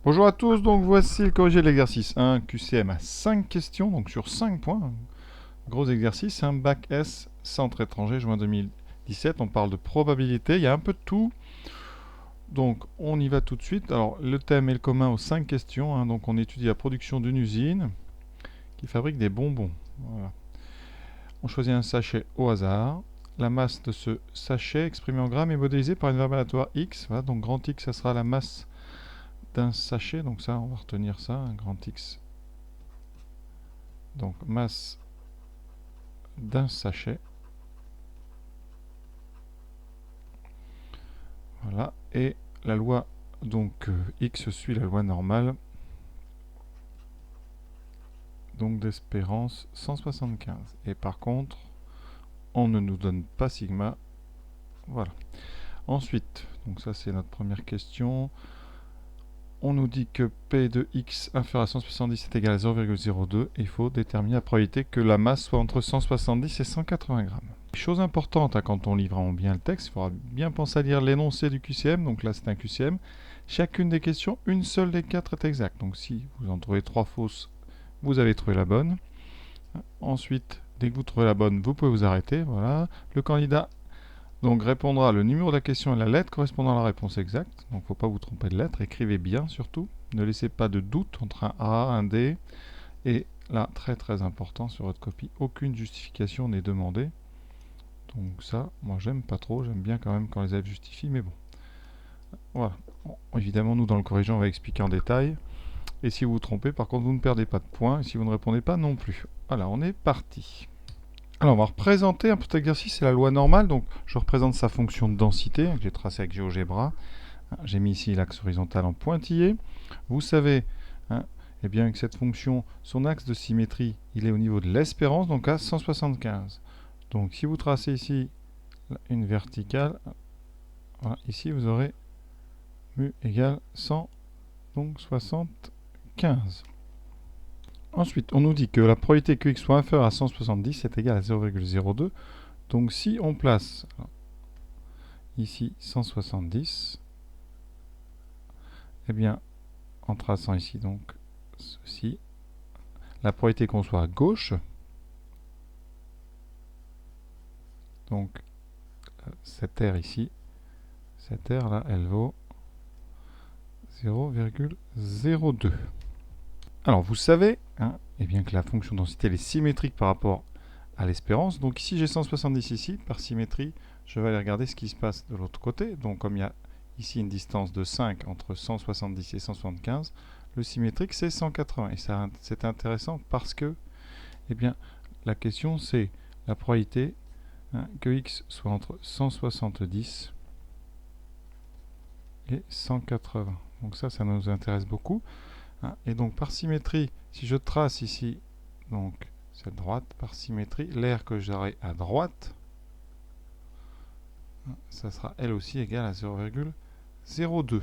Bonjour à tous, donc voici le corrigé de l'exercice 1 QCM à 5 questions, donc sur 5 points. Gros exercice, un bac S, centre étranger, juin 2017. On parle de probabilité, il y a un peu de tout. Donc on y va tout de suite. Alors le thème est le commun aux 5 questions. Donc on étudie la production d'une usine qui fabrique des bonbons. Voilà. On choisit un sachet au hasard. La masse de ce sachet exprimée en grammes est modélisée par une variable aléatoire X. Voilà, donc grand X, ça sera la masse d'un sachet. Donc ça, on va retenir ça, un grand X. Donc masse d'un sachet. Voilà. Et la loi, donc X suit la loi normale. Donc d'espérance 175. Et par contre, on ne nous donne pas sigma. Voilà. Ensuite, donc ça c'est notre première question. On nous dit que P de X inférieur à 170 est égal à 0,02. Il faut déterminer la probabilité que la masse soit entre 170 et 180 grammes. Chose importante quand on lit vraiment bien le texte, il faudra bien penser à lire l'énoncé du QCM. Donc là c'est un QCM. Chacune des questions, une seule des 4 est exacte. Donc si vous en trouvez 3 fausses, vous avez trouvé la bonne. Ensuite, dès que vous trouvez la bonne, vous pouvez vous arrêter. Voilà. Le candidat donc répondra le numéro de la question et la lettre correspondant à la réponse exacte. Donc il ne faut pas vous tromper de lettre. Écrivez bien surtout. Ne laissez pas de doute entre un A, un D. Et là, très très important sur votre copie, aucune justification n'est demandée. Donc ça, moi j'aime pas trop. J'aime bien quand même quand les élèves justifient, mais bon. Voilà. Bon, évidemment, nous dans le corrigeant, on va expliquer en détail. Et si vous vous trompez, par contre, vous ne perdez pas de points. Et si vous ne répondez pas non plus. Voilà, on est parti. Alors, on va représenter un petit exercice, c'est la loi normale. Donc, je représente sa fonction de densité, que j'ai tracée avec GeoGebra. J'ai mis ici l'axe horizontal en pointillé. Vous savez, eh bien, que cette fonction, son axe de symétrie, il est au niveau de l'espérance, donc à 175. Donc, si vous tracez ici une verticale, voilà, ici vous aurez mu égale 175. Ensuite, on nous dit que la probabilité que x soit inférieur à 170 est égale à 0,02. Donc si on place ici 170, eh bien, en traçant ici donc ceci, la probabilité qu'on soit à gauche, donc cette R ici, cette R là, elle vaut 0,02. Alors vous savez eh bien que la fonction densité elle est symétrique par rapport à l'espérance. Donc ici j'ai 170 ici, par symétrie, je vais aller regarder ce qui se passe de l'autre côté. Donc comme il y a ici une distance de 5 entre 170 et 175, le symétrique c'est 180. Et ça c'est intéressant parce que eh bien, la question c'est la probabilité que x soit entre 170 et 180. Donc ça nous intéresse beaucoup. Et donc par symétrie, si je trace ici donc cette droite, par symétrie, l'aire que j'aurai à droite, ça sera elle aussi égale à 0,02.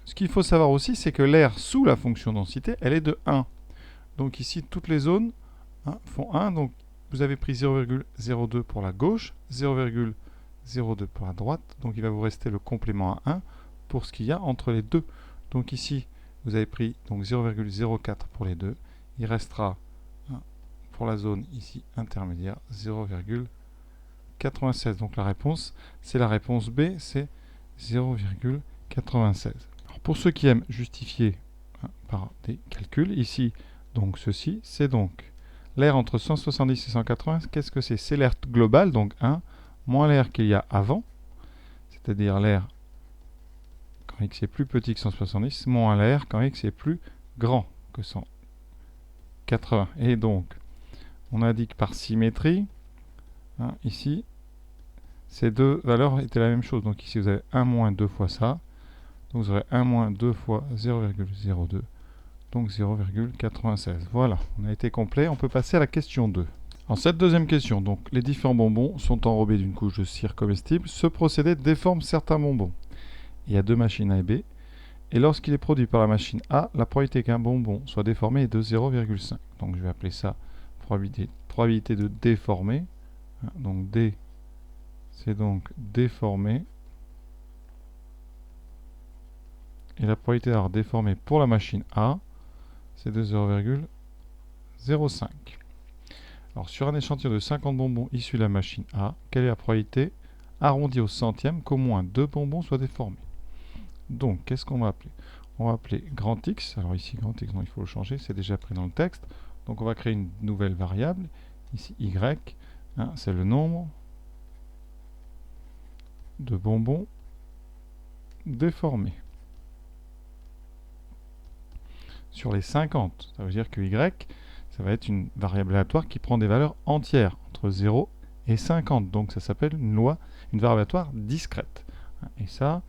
Ce qu'il faut savoir aussi, c'est que l'aire sous la fonction densité, elle est de 1. Donc ici, toutes les zones font 1. Donc vous avez pris 0,02 pour la gauche, 0,02 pour la droite. Donc il va vous rester le complément à 1 pour ce qu'il y a entre les deux. Donc ici, vous avez pris 0,04 pour les deux. Il restera pour la zone ici intermédiaire 0,96. Donc la réponse, c'est la réponse B, c'est 0,96. Pour ceux qui aiment justifier par des calculs, ici, donc ceci, c'est donc l'aire entre 170 et 180. Qu'est-ce que c'est? C'est l'aire globale, donc 1, moins l'aire qu'il y a avant, c'est-à-dire l'aire quand x est plus petit que 170, moins l'air quand x est plus grand que 180. Et donc, on indique par symétrie, ici, ces deux valeurs étaient la même chose. Donc ici, vous avez 1 moins 2 fois ça. Donc vous aurez 1 moins 2 fois 0,02. Donc 0,96. Voilà, on a été complet. On peut passer à la question 2. En cette deuxième question, donc les différents bonbons sont enrobés d'une couche de cire comestible. Ce procédé déforme certains bonbons. Il y a deux machines A et B. Et lorsqu'il est produit par la machine A, la probabilité qu'un bonbon soit déformé est de 0,5. Donc je vais appeler ça probabilité de déformer. Donc D, c'est donc déformé. Et la probabilité d'avoir déformé pour la machine A, c'est de 0,05. Alors sur un échantillon de 50 bonbons issus de la machine A, quelle est la probabilité arrondie au centième qu'au moins 2 bonbons soient déformés? Donc qu'est-ce qu'on va appeler? On va appeler grand X. Alors ici grand X, non, il faut le changer, c'est déjà pris dans le texte. Donc on va créer une nouvelle variable, ici Y, hein, c'est le nombre de bonbons déformés. Sur les 50, ça veut dire que Y, ça va être une variable aléatoire qui prend des valeurs entières, entre 0 et 50. Donc ça s'appelle une variable aléatoire discrète. Et ça,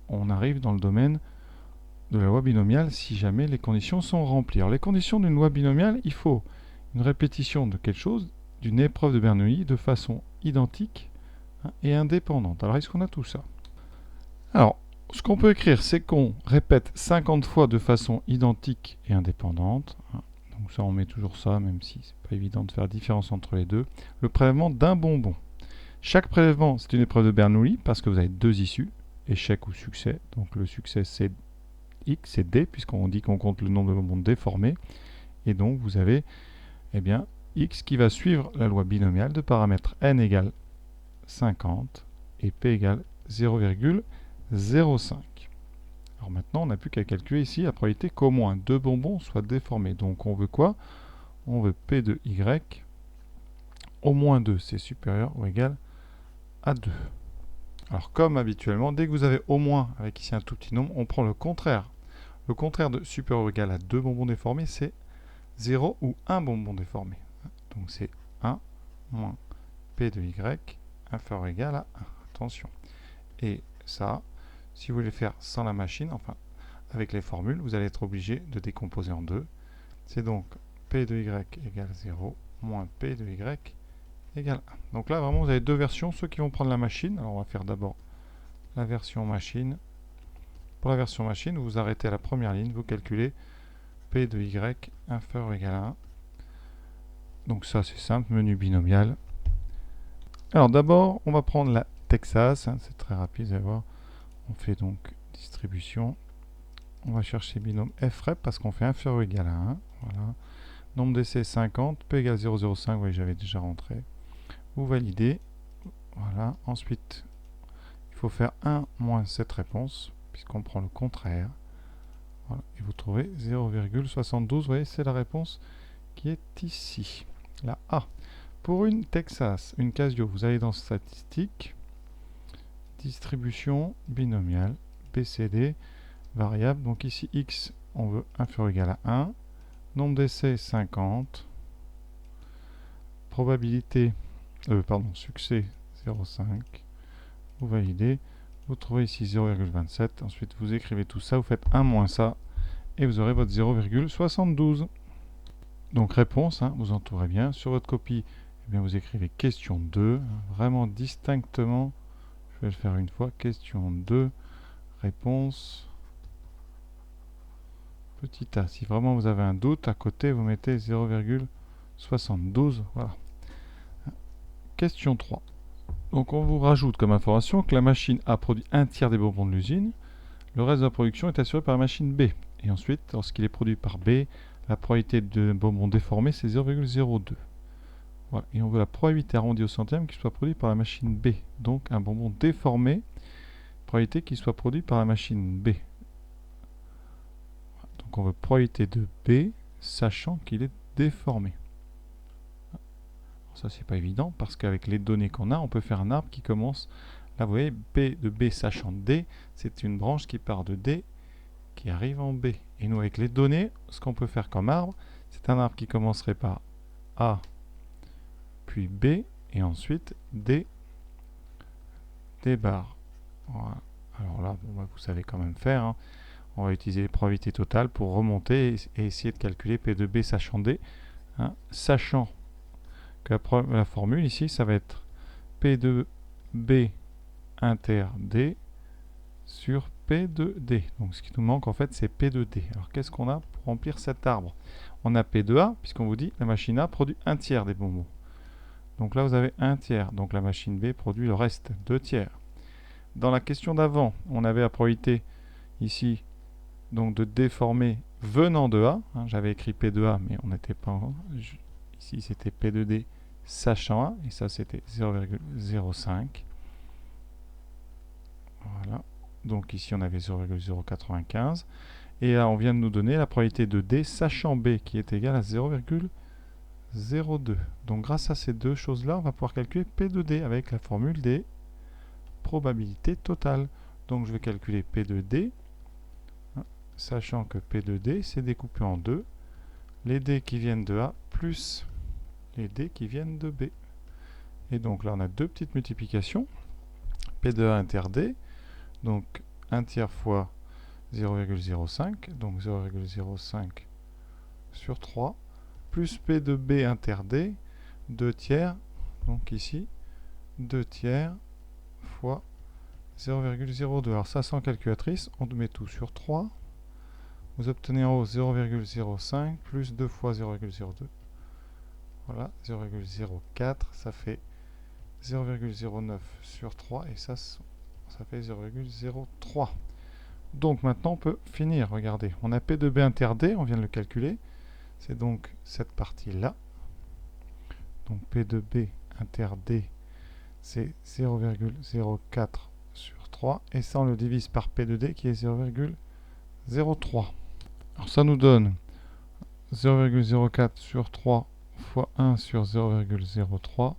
on arrive dans le domaine de la loi binomiale si jamais les conditions sont remplies. Alors les conditions d'une loi binomiale, il faut une répétition de quelque chose, d'une épreuve de Bernoulli, de façon identique et indépendante. Alors est-ce qu'on a tout ça? Alors, ce qu'on peut écrire, c'est qu'on répète 50 fois de façon identique et indépendante. Donc ça, on met toujours ça, même si c'est pas évident de faire la différence entre les deux. Le prélèvement d'un bonbon. Chaque prélèvement, c'est une épreuve de Bernoulli, parce que vous avez deux issues, échec ou succès. Donc le succès, c'est X, c'est D, puisqu'on dit qu'on compte le nombre de bonbons déformés. Et donc vous avez X qui va suivre la loi binomiale de paramètres n égale 50 et p égale 0,05. Alors maintenant, on n'a plus qu'à calculer ici la probabilité qu'au moins 2 bonbons soient déformés. Donc on veut quoi? On veut P de Y, au moins 2, c'est supérieur ou égal à 2. Alors comme habituellement, dès que vous avez au moins, avec ici un tout petit nombre, on prend le contraire. Le contraire de supérieur ou égal à 2 bonbons déformés, c'est 0 ou 1 bonbon déformé. Donc c'est 1 moins P de Y inférieur ou égal à 1. Attention. Et ça, si vous voulez faire sans la machine, enfin avec les formules, vous allez être obligé de décomposer en deux. C'est donc P de Y égale 0 moins P de Y égale 1. Donc là, vraiment, vous avez deux versions. Ceux qui vont prendre la machine, alors on va faire d'abord la version machine. Pour la version machine, vous arrêtez à la première ligne, vous calculez P de Y inférieur ou égal à 1. Donc ça, c'est simple, menu binomial. Alors d'abord, on va prendre la Texas, c'est très rapide, vous allez voir. On fait donc distribution. On va chercher binôme FREP parce qu'on fait inférieur ou égal à 1. Voilà. Nombre d'essais 50, P égale 0,05, vous voyez, j'avais déjà rentré. Vous validez. Voilà. Ensuite, il faut faire 1 moins cette réponse, puisqu'on prend le contraire. Voilà. Et vous trouvez 0,72. Vous voyez, c'est la réponse qui est ici. La A. Pour une Texas, une Casio, vous allez dans Statistiques, Distribution binomiale, BCD, variable. Donc ici, X, on veut inférieur ou égal à 1. Nombre d'essais, 50. Probabilité, succès, 0,5. Vous validez. Vous trouvez ici 0,27. Ensuite, vous écrivez tout ça. Vous faites 1 moins ça. Et vous aurez votre 0,72. Donc réponse, vous entourez bien. Sur votre copie, vous écrivez question 2. Vraiment distinctement. Je vais le faire une fois. Question 2. Réponse. Petit a. Si vraiment vous avez un doute, à côté, vous mettez 0,72. Voilà. Question 3. Donc on vous rajoute comme information que la machine A produit un tiers des bonbons de l'usine. Le reste de la production est assuré par la machine B. Et ensuite, lorsqu'il est produit par B, la probabilité de bonbons déformés, c'est 0,02. Voilà. Et on veut la probabilité arrondie au centième qu'il soit produit par la machine B. Donc un bonbon déformé, probabilité qu'il soit produit par la machine B. Donc on veut probabilité de B, sachant qu'il est déformé. Ça, c'est pas évident, parce qu'avec les données qu'on a, on peut faire un arbre qui commence... Là, vous voyez, B de B sachant D, c'est une branche qui part de D, qui arrive en B. Et nous, avec les données, ce qu'on peut faire comme arbre, c'est un arbre qui commencerait par A, puis B, et ensuite D, D bar. Voilà. Alors là, bon, vous savez quand même faire. On va utiliser les probabilités totales pour remonter et essayer de calculer P de B sachant D, sachant que la formule ici, ça va être P de B inter D sur P de D. Donc ce qui nous manque en fait, c'est P de D. Alors qu'est-ce qu'on a pour remplir cet arbre? On a P de A, puisqu'on vous dit la machine A produit un tiers des bonbons. Donc là, vous avez un tiers. Donc la machine B produit le reste, 2 tiers. Dans la question d'avant, on avait la probabilité ici donc de déformer venant de A. Hein, j'avais écrit P de A, mais on n'était pas en... Ici, c'était P de D sachant A, et ça, c'était 0,05. Voilà. Donc ici, on avait 0,095. Et là, on vient de nous donner la probabilité de D sachant B, qui est égale à 0,02. Donc grâce à ces deux choses-là, on va pouvoir calculer P de D avec la formule des probabilités totales. Donc je vais calculer P de D, sachant que P de D, c'est découpé en deux. Les D qui viennent de A plus les D qui viennent de B. Et donc là, on a deux petites multiplications. P de A inter D, donc 1 tiers fois 0,05, donc 0,05 sur 3, plus P de B inter D, 2 tiers, donc ici, 2 tiers fois 0,02. Alors ça, sans calculatrice, on met tout sur 3. Vous obtenez en haut 0,05 plus 2 fois 0,02. Voilà, 0,04, ça fait 0,09 sur 3, et ça fait 0,03. Donc maintenant, on peut finir. Regardez, on a P de B inter D, on vient de le calculer. C'est donc cette partie-là. Donc P de B inter D, c'est 0,04 sur 3. Et ça, on le divise par P de D, qui est 0,03. Alors ça nous donne 0,04 sur 3 fois 1 sur 0,03.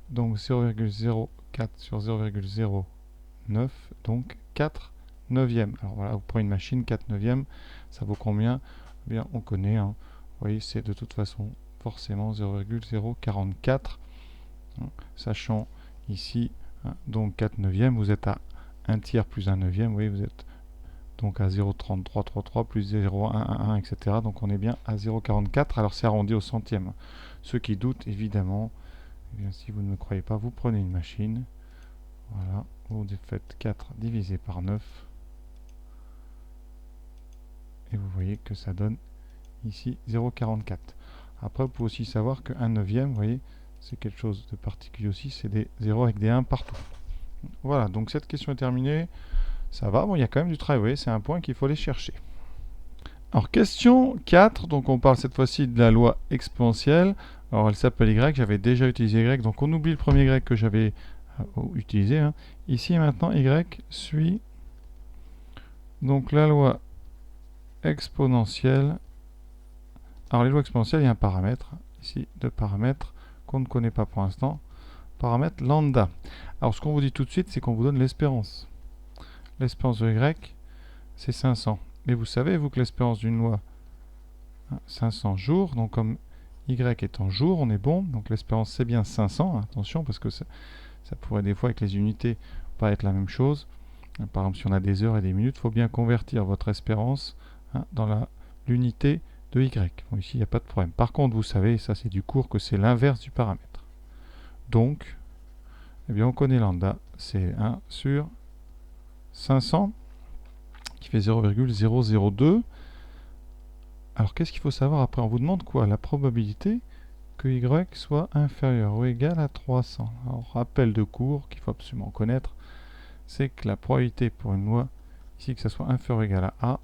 Donc 0,04 sur 0,09. Donc 4 neuvième. Alors voilà, vous prenez une machine, 4 neuvième, ça vaut combien? Eh bien, on connaît, hein. Vous voyez, c'est de toute façon forcément 0,044. Hein, sachant ici, hein, donc 4 neuvième, vous êtes à 1 tiers plus 1 neuvième, vous voyez, vous êtes donc à 0,3333 plus 0,111, etc. Donc on est bien à 0,44, alors c'est arrondi au centième. Ceux qui doutent, évidemment, eh bien, si vous ne me croyez pas, vous prenez une machine, voilà, vous faites 4 divisé par 9, et vous voyez que ça donne ici 0,44. Après, vous pouvez aussi savoir que 1 neuvième, vous voyez, c'est quelque chose de particulier aussi, c'est des 0 avec des 1 partout. Voilà, donc cette question est terminée. Ça va, bon, il y a quand même du travail, vous voyez, c'est un point qu'il faut aller chercher. Alors, question 4, donc on parle cette fois-ci de la loi exponentielle. Alors, elle s'appelle Y, j'avais déjà utilisé Y, donc on oublie le premier Y que j'avais utilisé. Hein. Ici, maintenant, Y suit donc la loi exponentielle. Alors les lois exponentielles, il y a un paramètre, ici, deux paramètres qu'on ne connaît pas pour l'instant. Paramètre lambda. Alors ce qu'on vous dit tout de suite, c'est qu'on vous donne l'espérance. L'espérance de Y, c'est 500. Mais vous savez, vous, que l'espérance d'une loi, 500 jours, donc comme Y est en jours, on est bon. Donc l'espérance, c'est bien 500. Attention, parce que ça pourrait des fois, avec les unités, pas être la même chose. Par exemple, si on a des heures et des minutes, il faut bien convertir votre espérance dans l'unité de Y. Bon, ici, il n'y a pas de problème. Par contre, vous savez, ça c'est du cours, que c'est l'inverse du paramètre. Donc, eh bien, on connaît lambda, c'est 1 sur 500, qui fait 0,002. Alors, qu'est-ce qu'il faut savoir après? On vous demande quoi? La probabilité que Y soit inférieur ou égal à 300. Alors, rappel de cours qu'il faut absolument connaître, c'est que la probabilité pour une loi, ici, que ça soit inférieur ou égal à A,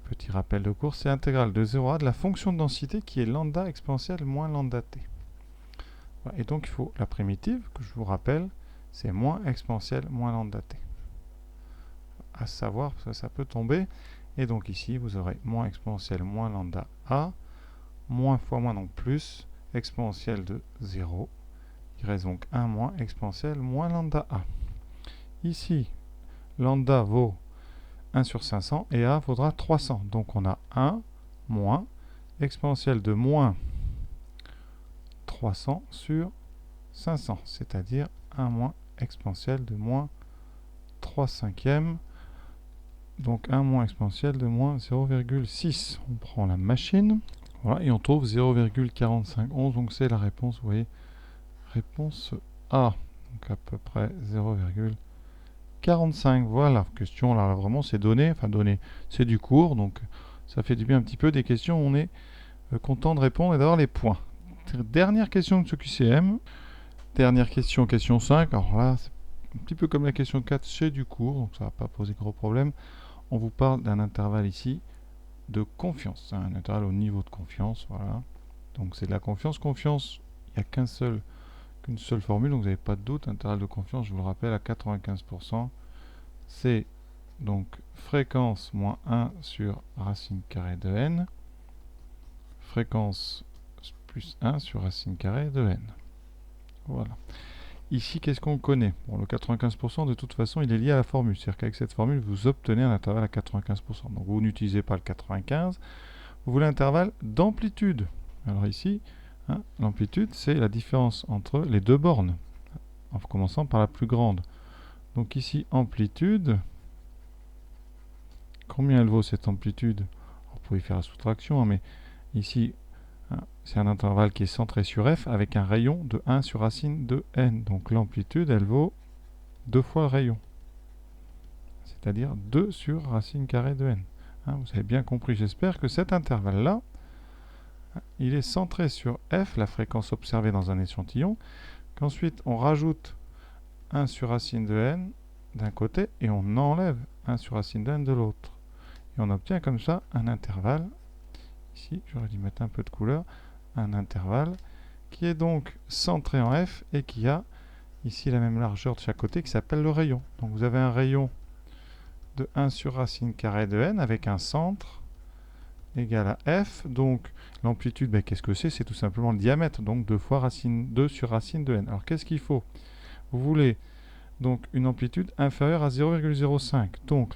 petit rappel de cours, c'est l'intégrale de 0 à A de la fonction de densité qui est lambda exponentielle moins lambda t. Voilà. Et donc il faut la primitive, que je vous rappelle, c'est moins exponentielle moins lambda t. À savoir, parce que ça peut tomber. Et donc ici, vous aurez moins exponentielle moins lambda A, moins fois moins, donc plus, exponentielle de 0. Il reste donc 1 moins exponentielle moins lambda A. Ici, lambda vaut 1 sur 500 et A vaudra 300. Donc on a 1 moins exponentielle de moins 300 sur 500, c'est-à-dire 1 moins exponentielle de moins 3 cinquièmes, donc 1 moins exponentielle de moins 0,6. On prend la machine, voilà, et on trouve 0,4511, donc c'est la réponse, vous voyez, réponse A, donc à peu près 0,45. Voilà, question là vraiment c'est donné, enfin donné, c'est du cours, donc ça fait du bien un petit peu des questions, on est content de répondre et d'avoir les points. Dernière question de ce QCM, dernière question, question 5, alors là c'est un petit peu comme la question 4, c'est du cours, donc ça va pas poser gros problème. on vous parle d'un intervalle ici de confiance, un intervalle au niveau de confiance, voilà. Donc c'est de la confiance. Confiance, il n'y a qu'une seule formule, donc vous n'avez pas de doute. Intervalle de confiance, je vous le rappelle, à 95%, c'est donc fréquence moins 1 sur racine carrée de n, fréquence plus 1 sur racine carrée de n. Voilà. Ici, qu'est-ce qu'on connaît? Bon, le 95%, de toute façon, il est lié à la formule. C'est-à-dire qu'avec cette formule, vous obtenez un intervalle à 95%. Donc, vous n'utilisez pas le 95. Vous voulez un intervalle d'amplitude. Alors ici, hein, l'amplitude, c'est la différence entre les deux bornes, en commençant par la plus grande. Donc ici, amplitude. Combien elle vaut cette amplitude? Vous pouvez faire la soustraction, hein, mais ici, c'est un intervalle qui est centré sur f avec un rayon de 1 sur racine de n. Donc l'amplitude, elle vaut 2 fois le rayon. C'est-à-dire 2 sur racine carrée de n. Hein, vous avez bien compris, j'espère que cet intervalle-là, il est centré sur f, la fréquence observée dans un échantillon, qu'ensuite on rajoute 1 sur racine de n d'un côté et on enlève 1 sur racine de n de l'autre. Et on obtient comme ça un intervalle. Ici, j'aurais dû mettre un peu de couleur, un intervalle qui est donc centré en f et qui a ici la même largeur de chaque côté qui s'appelle le rayon. Donc vous avez un rayon de 1 sur racine carrée de n avec un centre égal à f. Donc l'amplitude, ben, qu'est-ce que c'est? C'est tout simplement le diamètre, donc 2 fois racine 2 sur racine de n. Alors qu'est-ce qu'il faut? Vous voulez donc une amplitude inférieure à 0,05. Donc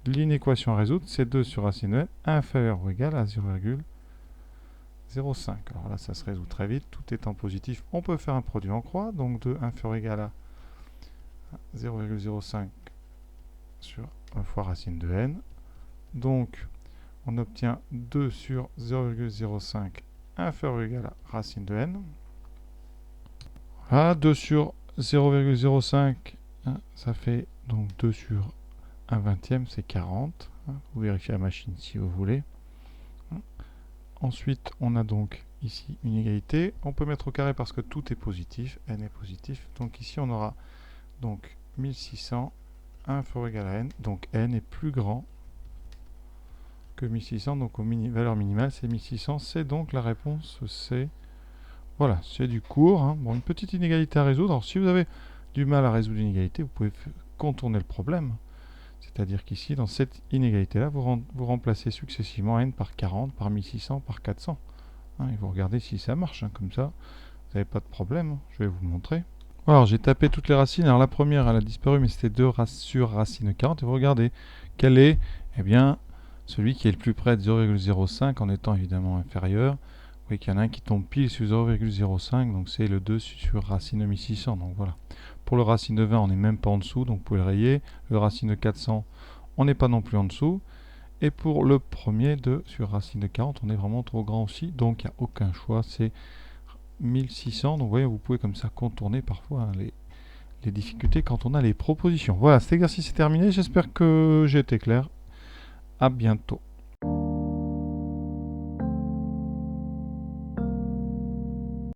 l'inéquation à résoudre, c'est 2 sur racine de n inférieur ou égal à 0,05. Alors là, ça se résout très vite. Tout étant positif, on peut faire un produit en croix. Donc 2 inférieur ou égal à 0,05 sur 1 fois racine de n. Donc on obtient 2 sur 0,05 inférieur ou égal à racine de n. Voilà, 2 sur 0,05, hein, ça fait donc 2 sur 1 vingtième, c'est 40. Hein, vous vérifiez la machine si vous voulez. Hein. Ensuite, on a donc ici une égalité. On peut mettre au carré parce que tout est positif, n est positif. Donc ici, on aura donc 1600 inférieur ou égal à n. Donc n est plus grand que 1600, donc valeur minimale c'est 1600, c'est donc la réponse C. Voilà, c'est du court. Hein. Bon, une petite inégalité à résoudre. Alors si vous avez du mal à résoudre l'inégalité, vous pouvez contourner le problème. C'est-à-dire qu'ici, dans cette inégalité-là, vous remplacez successivement n par 40, par 1600, par 400. Hein, et vous regardez si ça marche. Hein. Comme ça, vous n'avez pas de problème. Je vais vous montrer. Alors j'ai tapé toutes les racines. Alors la première, elle a disparu, mais c'était 2 sur racine 40. Et vous regardez quel est, eh bien, celui qui est le plus près de 0,05 en étant évidemment inférieur. Vous voyez qu'il y en a un qui tombe pile sur 0,05, donc c'est le 2 sur racine de 1600. Donc voilà. Pour le racine de 20, on n'est même pas en dessous, donc vous pouvez le rayer. Le racine de 400, on n'est pas non plus en dessous. Et pour le premier 2 sur racine de 40, on est vraiment trop grand aussi, donc il n'y a aucun choix, c'est 1600. Donc vous voyez, vous pouvez comme ça contourner parfois hein, les difficultés quand on a les propositions. Voilà, cet exercice est terminé, j'espère que j'ai été clair. À bientôt.